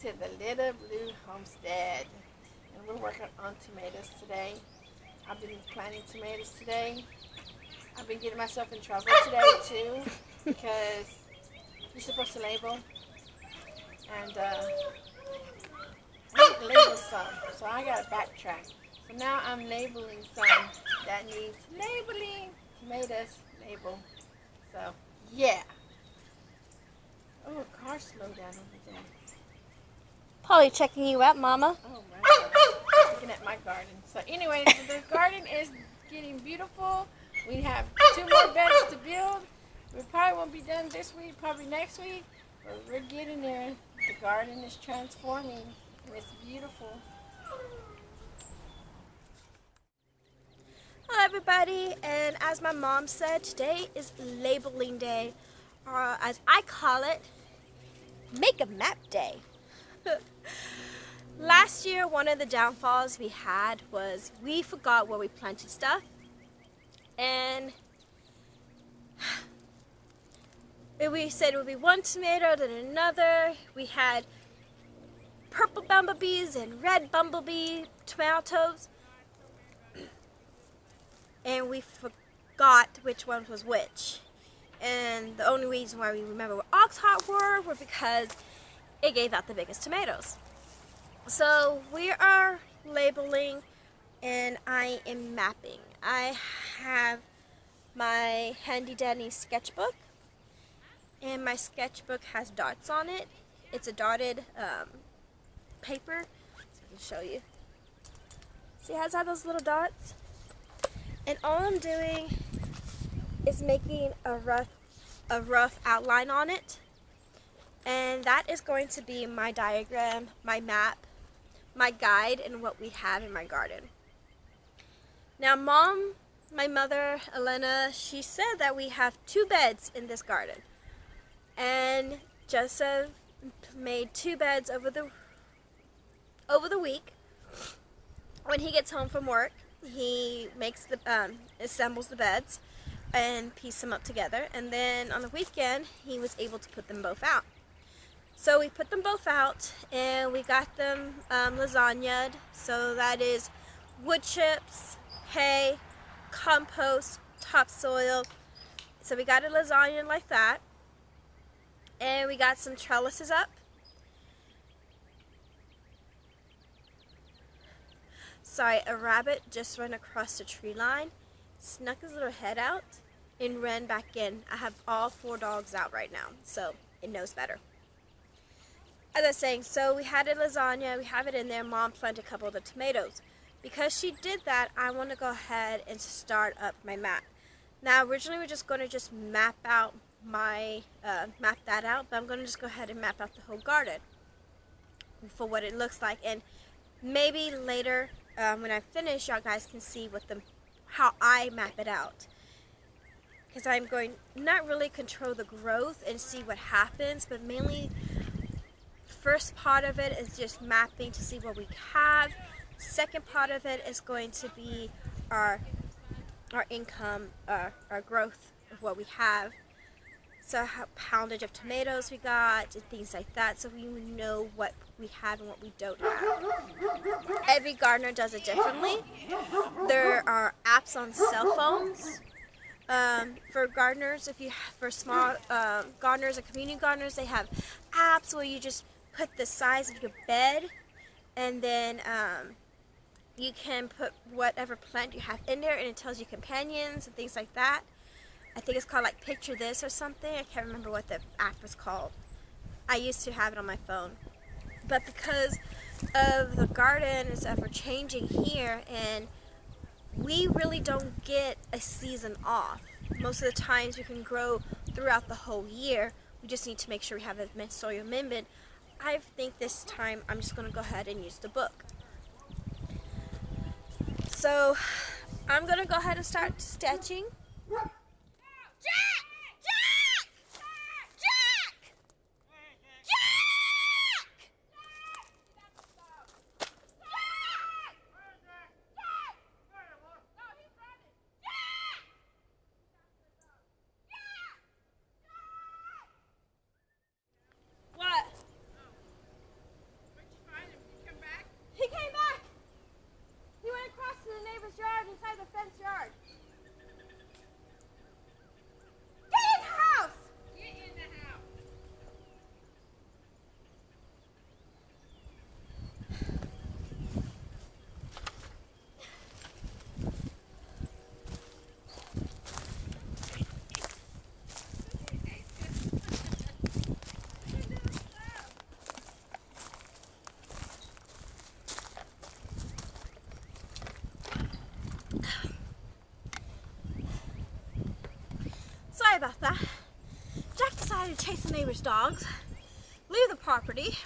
to the Little Blue Homestead. And we're working on tomatoes today. I've been planting tomatoes today. I've been getting myself in trouble today too because you're supposed to label. And I need to label some, so I gotta backtrack. So now I'm labeling some that needs labeling. Tomatoes label. So yeah. Oh, a car slowed down over there. Probably checking you out, Mama. Oh my. Looking at my garden. So anyway, the garden is getting beautiful. We have 2 more beds to build. We probably won't be done this week, probably next week. But we're getting there. The garden is transforming and it's beautiful. Hello everybody, and as my mom said, today is labeling day, or as I call it, make a map day. Last year, one of the downfalls we had was we forgot where we planted stuff, and we said it would be one tomato, then another. We had purple bumblebees and red bumblebee tomatoes, and we forgot which one was which. And the only reason why we remember what ox heart were because it gave out the biggest tomatoes. So we are labeling and I am mapping. I have my handy dandy sketchbook, and my sketchbook has dots on it. It's a dotted paper, so I can show you. See, it has all those little dots. And all I'm doing is making a rough outline on it. And that is going to be my diagram, my map, my guide, and what we have in my garden. Now, my mother, Elena, she said that we have 2 beds in this garden. And Joseph made 2 beds over the week. When he gets home from work, he makes assembles the beds and piece them up together, and then on the weekend he was able to put them both out. So we put them both out and we got them lasagnaed. So that is wood chips, hay, compost, topsoil. So we got it lasagnaed like that, and we got some trellises up. Sorry, a rabbit just ran across the tree line, snuck his little head out, and ran back in. I have all 4 dogs out right now, so it knows better. As I was saying, so we had a lasagna, we have it in there. Mom planted a couple of the tomatoes. Because she did that, I want to go ahead and start up my map. Now, originally we were just going to map out map that out, but I'm going to just go ahead and map out the whole garden for what it looks like, and maybe later, when I finish, y'all guys can see how I map it out. Because I'm going not really control the growth and see what happens, but mainly first part of it is just mapping to see what we have. Second part of it is going to be our income, our growth of what we have. So how poundage of tomatoes we got and things like that, so we know what we have and what we don't have. Every gardener does it differently. There are apps on cell phones for gardeners. For small gardeners or community gardeners, they have apps where you just put the size of your bed, and then you can put whatever plant you have in there, and it tells you companions and things like that. I think it's called like Picture This or something. I can't remember what the app was called. I used to have it on my phone. But because of the garden is ever changing here, and we really don't get a season off. Most of the times we can grow throughout the whole year. We just need to make sure we have the soil amendment. I think this time I'm just going to go ahead and use the book. So I'm going to go ahead and start sketching. sorry about that. Jack decided to chase the neighbor's dogs, leave the property.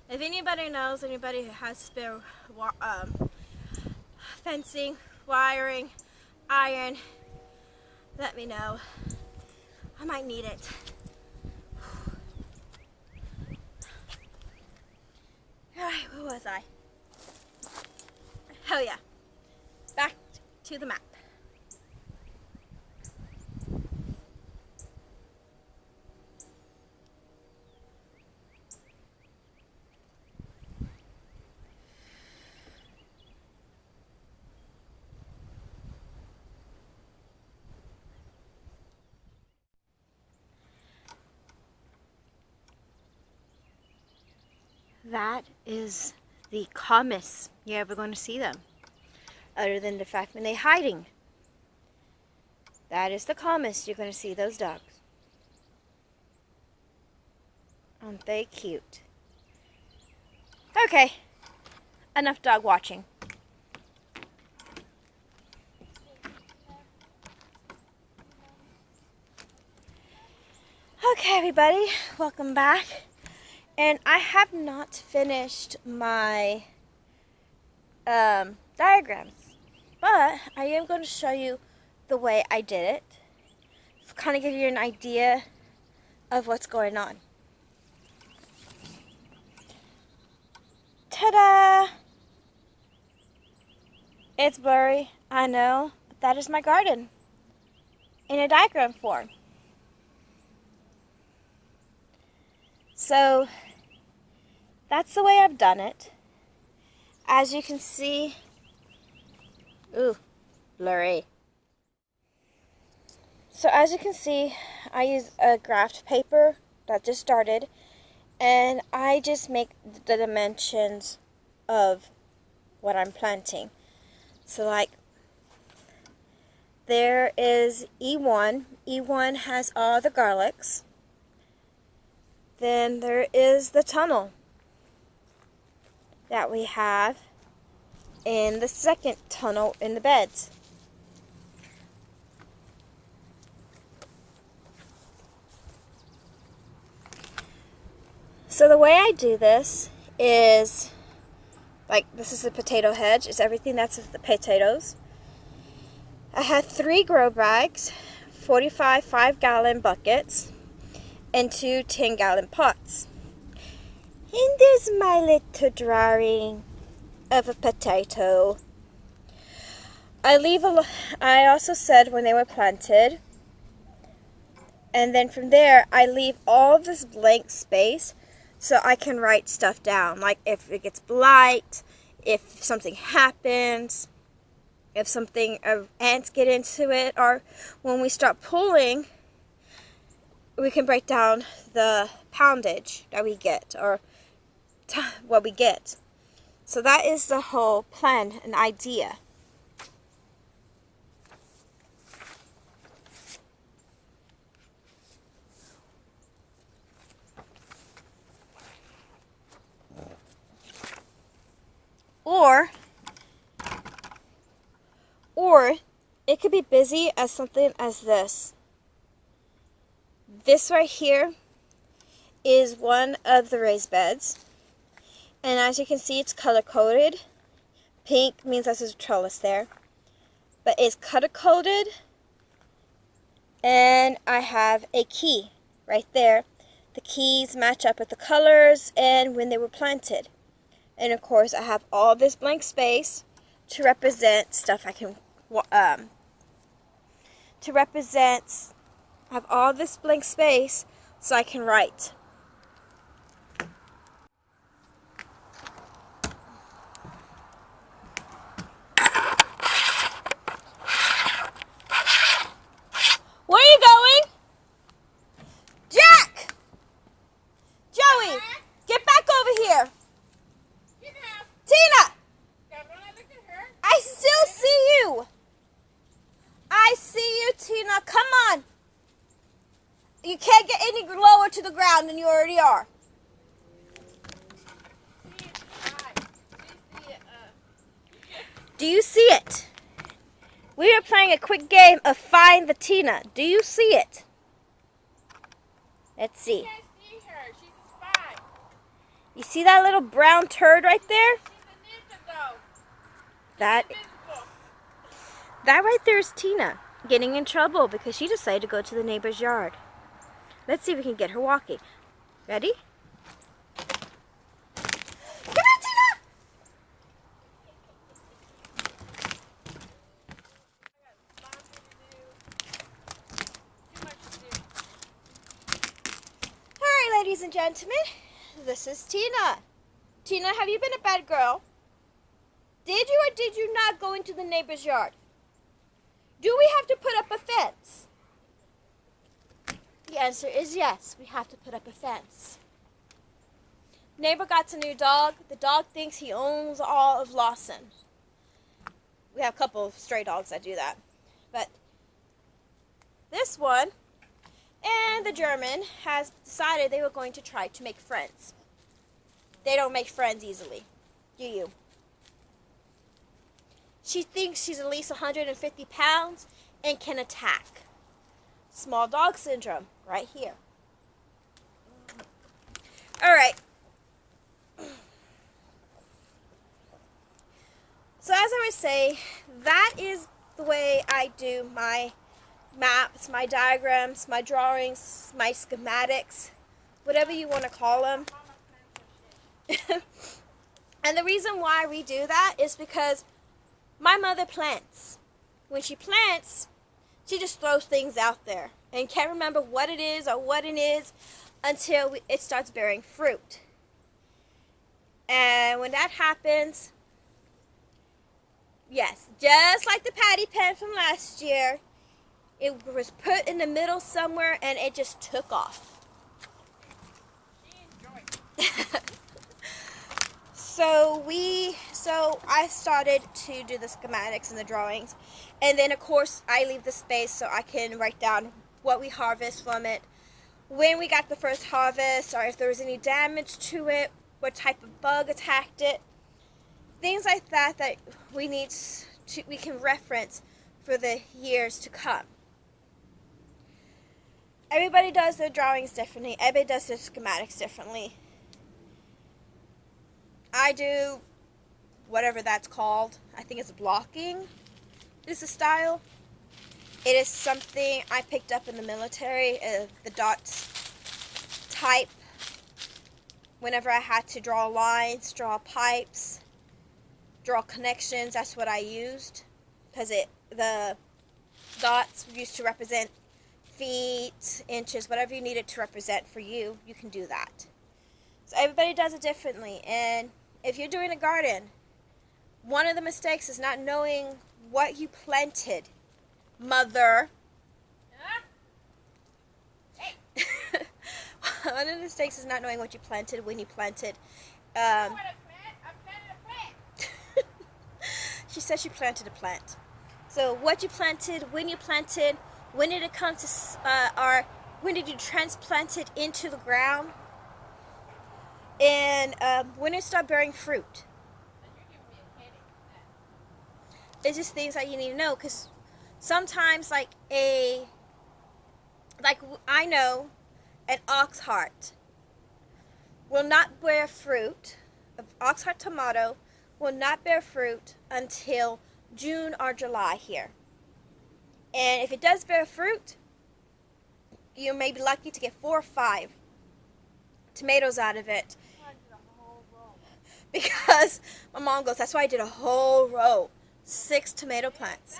If anybody knows, anybody who has spare fencing, wiring, iron, let me know. I might need it. Alright, where was I? Oh yeah, back to the map. That is the calmest you're ever going to see them. Other than the fact when they're hiding. That is the calmest you're going to see those dogs. Aren't they cute? Okay. Enough dog watching. Okay, everybody. Welcome back. And I have not finished my diagrams, but I am going to show you the way I did it, to kind of give you an idea of what's going on. Ta-da! It's blurry, I know, but that is my garden in a diagram form. So that's the way I've done it. As you can see, ooh, blurry. So as you can see, I use a graph paper that just started, and I just make the dimensions of what I'm planting. So like, there is E1. E1 has all the garlics. Then there is the tunnel that we have in the second tunnel in the beds. So the way I do this is, like, this is the potato hedge. It's everything that's the potatoes. I have 3 grow bags, 45 5-gallon buckets, and 2 10-gallon pots. And there's my little drawing of a potato. I also said when they were planted, and then from there I leave all this blank space so I can write stuff down, like if it gets blight, if something happens, if something ants get into it, or when we start pulling, we can break down the poundage that we get, or what we get. So that is the whole plan and idea. Or it could be busy as something as this. This right here is one of the raised beds. And as you can see, it's color-coded. Pink means there's a trellis there. But it's color-coded. And I have a key right there. The keys match up with the colors and when they were planted. And of course, I have all this blank space to represent stuff I can, I have all this blank space so I can write. Where are you going? Jack! Joey! Get back over here! Tina! I still see you! I see you, Tina. Come on! You can't get any lower to the ground than you already are. Do you see it? We are playing a quick game of Find the Tina. Do you see it? Let's see. I can't see her. She's a spy. You see that little brown turd right there? She's a ninja, though. That Invisible. right there is Tina getting in trouble because she decided to go to the neighbor's yard. Let's see if we can get her walking. Ready? Come on, Tina! All right, ladies and gentlemen, this is Tina. Tina, have you been a bad girl? Did you or did you not go into the neighbor's yard? Do we have to put up a fence? The answer is yes, we have to put up a fence. Neighbor got a new dog. The dog thinks he owns all of Lawson. We have a couple of stray dogs that do that. But this one and the German has decided they were going to try to make friends. They don't make friends easily, do you? She thinks she's at least 150 pounds and can attack. Small dog syndrome, right here. All right. So as I would say, that is the way I do my maps, my diagrams, my drawings, my schematics, whatever you want to call them. And the reason why we do that is because my mother plants. When she plants, she just throws things out there and can't remember what it is or what it is until it starts bearing fruit. And when that happens, yes, just like the patty pan from last year, it was put in the middle somewhere and it just took off. She enjoyed it. So I started to do the schematics and the drawings, and then of course I leave the space so I can write down what we harvest from it, when we got the first harvest, or if there was any damage to it, what type of bug attacked it, things like that that we can reference for the years to come. Everybody does their drawings differently. Everybody does their schematics differently. I do whatever that's called. I think it's blocking is the style. It is something I picked up in the military, the dots type. Whenever I had to draw lines, draw pipes, draw connections, that's what I used. Because the dots used to represent feet, inches, whatever you needed to represent for you, you can do that. So everybody does it differently. And if you're doing a garden, one of the mistakes is not knowing what you planted, mother. Hey. One of the mistakes is not knowing what you planted when you planted. You know what I planted a plant. She said she planted a plant. So what you planted, when did it come to, or when did you transplant it into the ground? And when it started bearing fruit. It's just things that you need to know, because sometimes I know an ox heart will not bear fruit. An ox heart tomato will not bear fruit until June or July here. And if it does bear fruit, you may be lucky to get 4 or 5 tomatoes out of it. Because my mom goes, that's why I did a whole row. 6 tomato plants.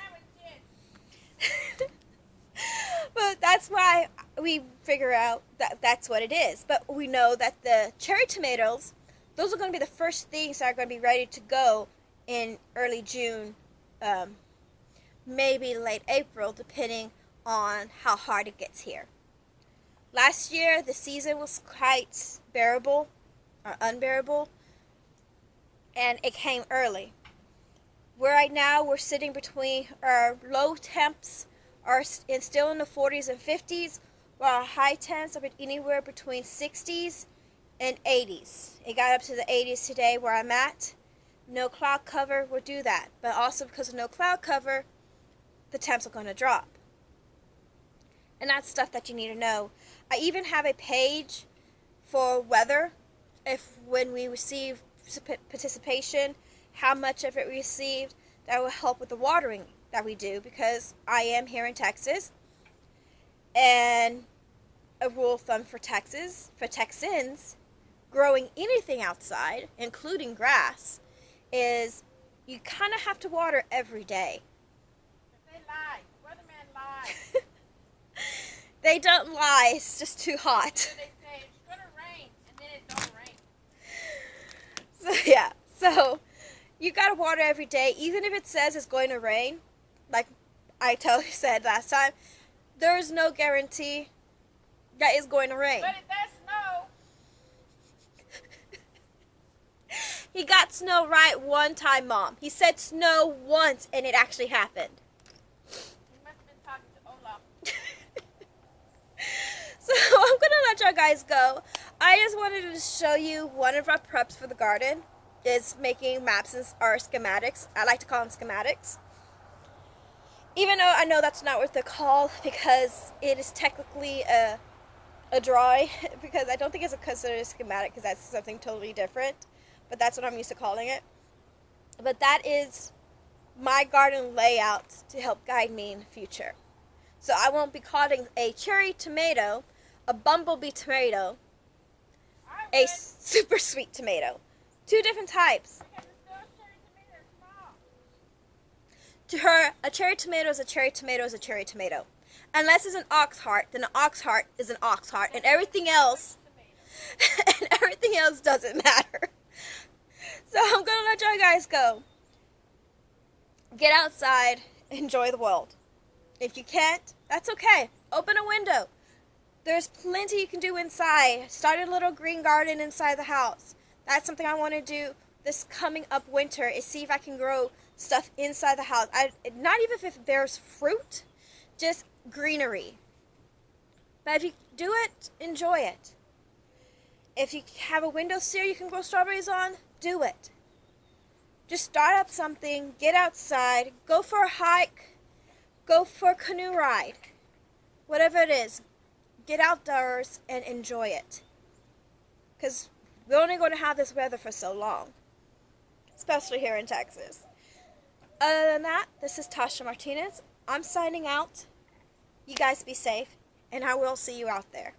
But that's why we figure out that that's what it is. But we know that the cherry tomatoes, those are going to be the first things that are going to be ready to go in early June, maybe late April, depending on how hard it gets here. Last year, the season was quite bearable, or unbearable, and it came early. Right now, we're sitting between our low temps are still in the 40s and 50s, while our high temps are anywhere between 60s and 80s. It got up to the 80s today where I'm at. No cloud cover will do that. But also because of no cloud cover, the temps are going to drop. And that's stuff that you need to know. I even have a page for weather, if when we receive participation, how much of it we received, that will help with the watering that we do, because I am here in Texas, and a rule of thumb for Texans, growing anything outside, including grass, is you kind of have to water every day. But they lie. Weatherman lie. They don't lie, it's just too hot. So they say it's gonna rain, and then it don't rain. So yeah, so you gotta water every day, even if it says it's going to rain. Like I said last time, there is no guarantee that it's going to rain. But it does snow. He got snow right one time, Mom. He said snow once, and it actually happened. He must have been talking to Olaf. So I'm going to let y'all guys go. I just wanted to show you one of our preps for the garden. Is making maps or schematics. I like to call them schematics. Even though I know that's not what they're called, because it is technically a drawing, because I don't think it's considered a schematic, because that's something totally different. But that's what I'm used to calling it. But that is my garden layout to help guide me in the future. So I won't be calling a cherry tomato a bumblebee tomato, a super sweet tomato. Two different types. To her, a cherry tomato is a cherry tomato is a cherry tomato. Unless it's an ox heart, then an ox heart is an ox heart, and everything else doesn't matter. So I'm gonna let y'all guys go. Get outside, enjoy the world. If you can't, that's okay. Open a window. There's plenty you can do inside. Start a little green garden inside the house. That's something I want to do this coming up winter, is see if I can grow stuff inside the house. Not even if there's fruit, just greenery. But if you do it, enjoy it. If you have a windowsill you can grow strawberries on, do it. Just start up something, get outside, go for a hike, go for a canoe ride. Whatever it is, get outdoors and enjoy it. Because we're only going to have this weather for so long, especially here in Texas. Other than that, this is Tasha Martinez. I'm signing out. You guys be safe, and I will see you out there.